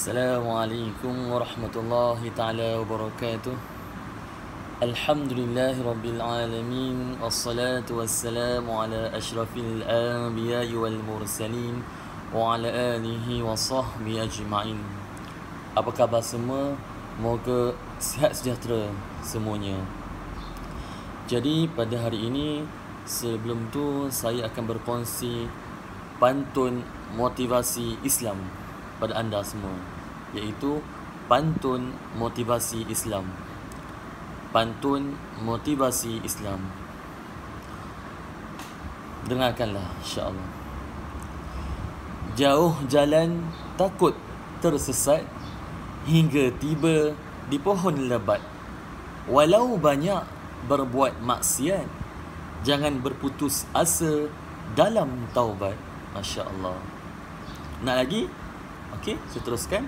Assalamualaikum warahmatullahi ta'ala wabarakatuh. Alhamdulillahi rabbil alamin. Wassalatu wassalamu ala ashrafil anbiya'i wal mursalin wa ala alihi wa sahbihi ajma'in. Apa khabar semua? Moga sihat sejahtera semuanya. Jadi pada hari ini, sebelum tu saya akan berkongsi pantun motivasi Islam pada anda semua, iaitu pantun motivasi Islam. Pantun motivasi Islam. Dengarkanlah insya-Allah. Jauh jalan takut tersesat, hingga tiba di pohon lebat. Walau banyak berbuat maksiat, jangan berputus asa dalam taubat. Masya-Allah. Nak lagi? Okey, saya teruskan.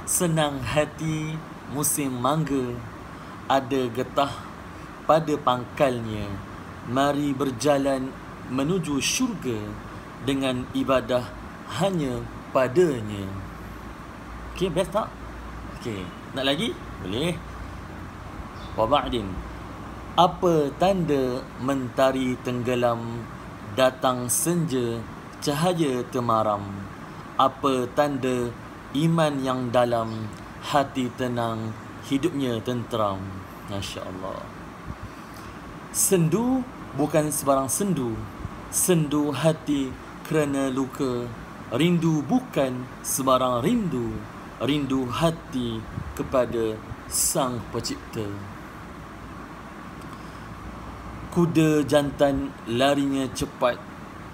Senang hati musim mangga, ada getah pada pangkalnya. Mari berjalan menuju syurga, dengan ibadah hanya padanya. Okey, best tak? Okey, nak lagi? Boleh. Wa ba'din. Apa tanda mentari tenggelam, datang senja cahaya temaram. Apa tanda iman yang dalam, hati tenang, hidupnya tenteram. Masya Allah. Sendu bukan sebarang sendu, sendu hati kerana luka. Rindu bukan sebarang rindu, rindu hati kepada Sang Pencipta. Kuda jantan larinya cepat,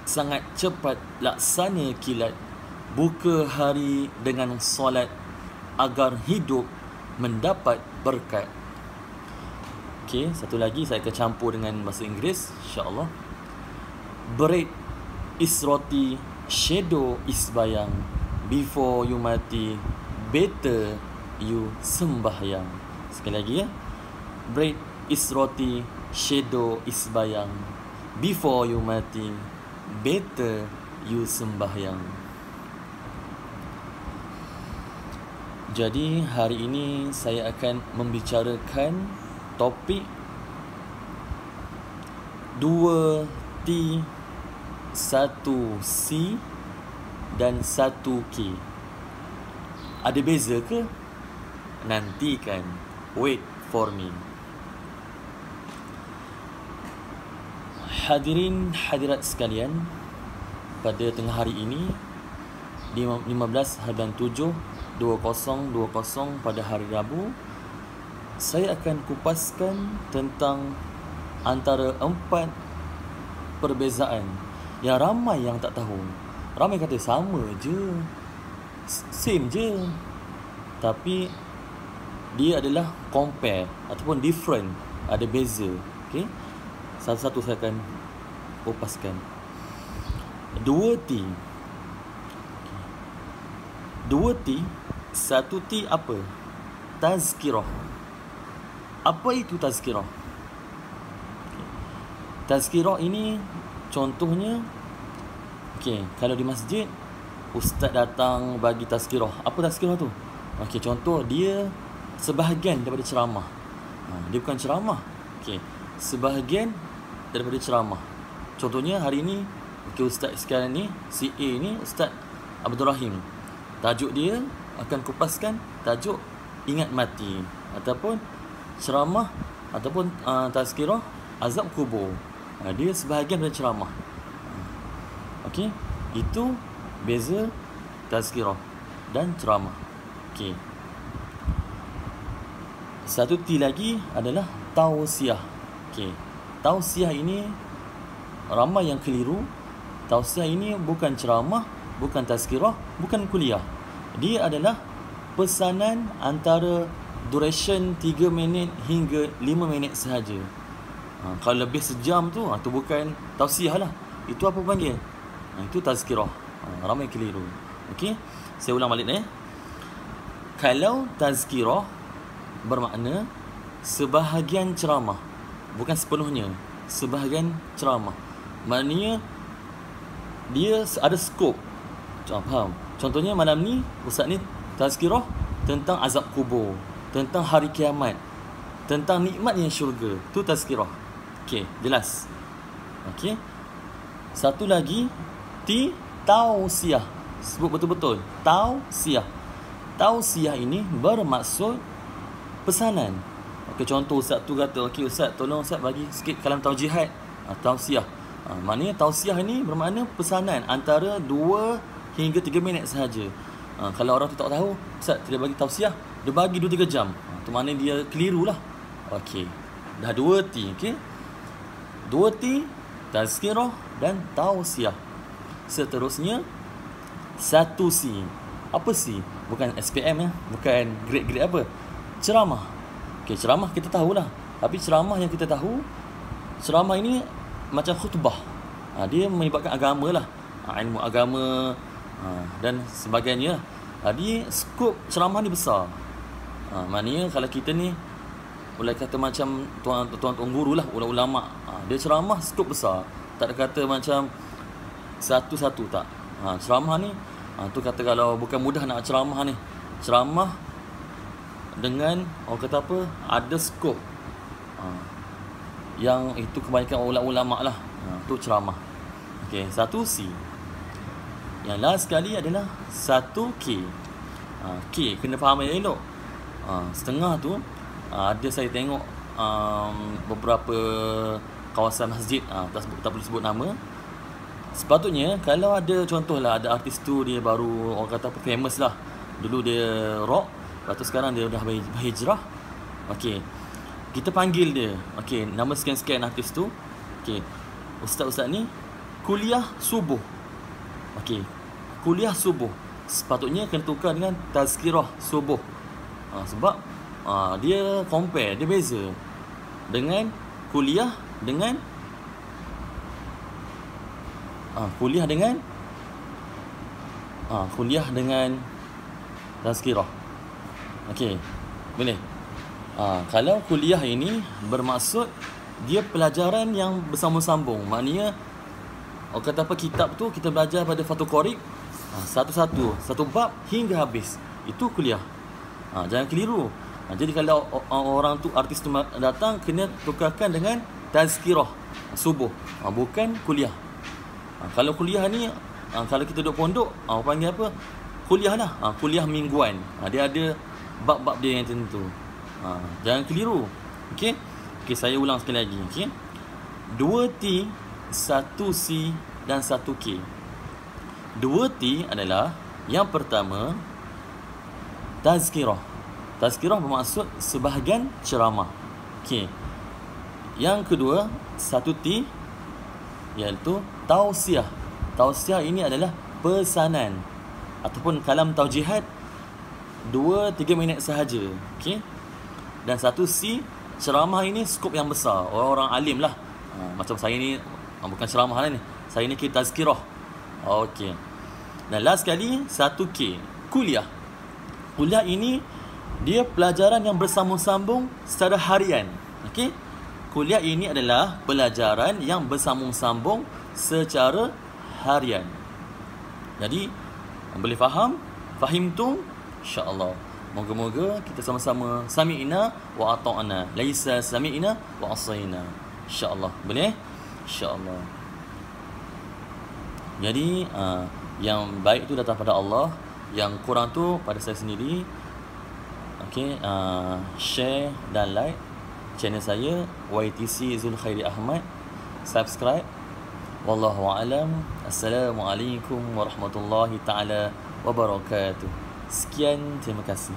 sangat cepat laksana kilat. Buka hari dengan solat, agar hidup mendapat berkat. Okey, satu lagi saya akan campur dengan bahasa Inggeris, insya-Allah. Bread is roti, shadow is bayang. Before you mati, better you sembahyang. Sekali lagi ya. Bread is roti, shadow is bayang. Before you mati, better you sembahyang. Jadi hari ini saya akan membicarakan topik 2T, 1C dan 1K. Ada beza ke? Nantikan. Wait for me. Hadirin hadirat sekalian, pada tengah hari ini 15 bulan 7 2020 pada hari Rabu, saya akan kupaskan tentang antara 4 perbezaan yang ramai yang tak tahu. Ramai kata sama je, same je, tapi dia adalah compare ataupun different, ada beza. Okay? Satu-satu saya akan kupaskan. 2T. 2T, 1T apa? Tazkirah. Apa itu tazkirah? Tazkirah ini contohnya, kalau di masjid ustaz datang bagi tazkirah. Apa tazkirah tu? Contoh dia sebahagian daripada ceramah. Dia bukan ceramah. Sebahagian daripada ceramah. Contohnya hari ni, ustaz sekarang ni, si A ni, Ustaz Abdul Rahim. Tajuk dia akan kupaskan tajuk ingat mati, ataupun ceramah, ataupun tazkirah azab kubur. Dia sebahagian dari ceramah. Okey, itu beza tazkirah dan ceramah. Okey. 1T lagi adalah tausiah. Okey. Tausiah ini ramai yang keliru. Tausiah ini bukan ceramah, bukan tazkirah, bukan kuliah. Dia adalah pesanan antara duration 3 minit hingga 5 minit sahaja. Kalau lebih sejam tu, tu bukan tausiah lah. Itu apa panggil? Itu tazkirah. Ramai keliru. Okey, saya ulang balik Kalau tazkirah bermakna sebahagian ceramah, bukan sepenuhnya, sebahagian ceramah. Maknanya dia ada skop. Faham? Contohnya malam ni ustaz ni Tazkirah tentang azab kubur, tentang hari kiamat, tentang nikmatnya syurga. Tu tazkirah. Okey, jelas. Okey. Satu lagi, tausiah. Sebut betul-betul. Tausiah. Tausiah ini bermaksud pesanan. Okey, contoh ustaz tu kata, okey ustaz, tolong ustaz bagi sikit kalam taujihat. Tausiah. Maknanya tausiah ini bermakna pesanan antara 2 hingga 3 minit sahaja. Kalau orang tu tak tahu, ustaz tidak bagi tausiah, dia bagi 2-3 jam. Tu maknanya dia keliru lah. Okey. Dah 2 T, okey. 2 T, tazkirah dan tausiah. Seterusnya 1 C. Apa C? Bukan SPM ya, bukan grade-grade apa. Ceramah. Okey, ceramah kita tahulah. Tapi ceramah yang kita tahu, ceramah ini macam khutbah. Dia melibatkan agama lah, ilmu agama dan sebagainya. Jadi skop ceramah ni besar. Maknanya kalau kita ni boleh kata macam tuan-tuan guru lah, ulama. Dia ceramah skop besar. Tak ada kata macam satu-satu, tak. Ceramah ni tu kata kalau bukan mudah nak ceramah ni. Ceramah dengan orang kata apa, ada skop. Yang itu kebanyakan ulama lah. Tu ceramah. Okey, 1 C. Yang last sekali adalah 1 K. K kena faham elok. Setengah tu ada saya tengok beberapa kawasan masjid, tak perlu sebut nama. Sepatutnya kalau ada contohlah ada artis tu dia baru orang kata apa famous lah. Dulu dia rock, lepas tu sekarang dia dah berhijrah. Okey, kita panggil dia. Okey, nama sekian-sekian artis tu. Okey, ustaz-ustaz ni kuliah subuh. Okey, kuliah subuh sepatutnya kena tukar dengan tazkirah subuh. Sebab dia compare, dia beza dengan kuliah dengan kuliah dengan tazkirah. Okey, boleh. Kalau kuliah ini bermaksud dia pelajaran yang bersambung-sambung. Maknanya orang kata apa, kitab tu kita belajar pada Fathul Qorib, satu bab hingga habis. Itu kuliah. Jangan keliru. Jadi kalau orang tu, artis tu datang, kena tukarkan dengan tazkirah subuh, bukan kuliah. Kalau kuliah ni, kalau kita duduk pondok, panggil apa? Kuliah lah. Kuliah mingguan. Dia ada bab-bab dia yang tentu. Jangan keliru. Okey. Okey, saya ulang sekali lagi. Okey. 2 T, 1 C dan 1 K. 2 T adalah yang pertama tazkirah. Tazkirah bermaksud sebahagian ceramah. Okey. Yang kedua 1 T iaitu tausiah. Tausiah ini adalah pesanan ataupun kalam taujihat 2-3 minit sahaja. Okey. Dan 1 C, ceramah ini skop yang besar. Orang-orang alim lah. Macam saya ni bukan ceramah lah ni. Saya ni kita tazkirah. Okey. Dan last sekali 1 K, kuliah. Kuliah ini dia pelajaran yang bersambung-sambung secara harian. Okey. Kuliah ini adalah pelajaran yang bersambung-sambung secara harian. Jadi boleh faham? Fahimtum? InsyaAllah. Moga-moga kita sama-sama sami'na wa ata'na, laisa sami'na wa asayna. InsyaAllah. Boleh? InsyaAllah. Jadi yang baik tu datang pada Allah, yang kurang tu pada saya sendiri. Okey, share dan like channel saya YTC Zulkhairi Ahmad. Subscribe. Wallahu a'lam. Assalamualaikum warahmatullahi taala wabarakatuh. Sekian, terima kasih.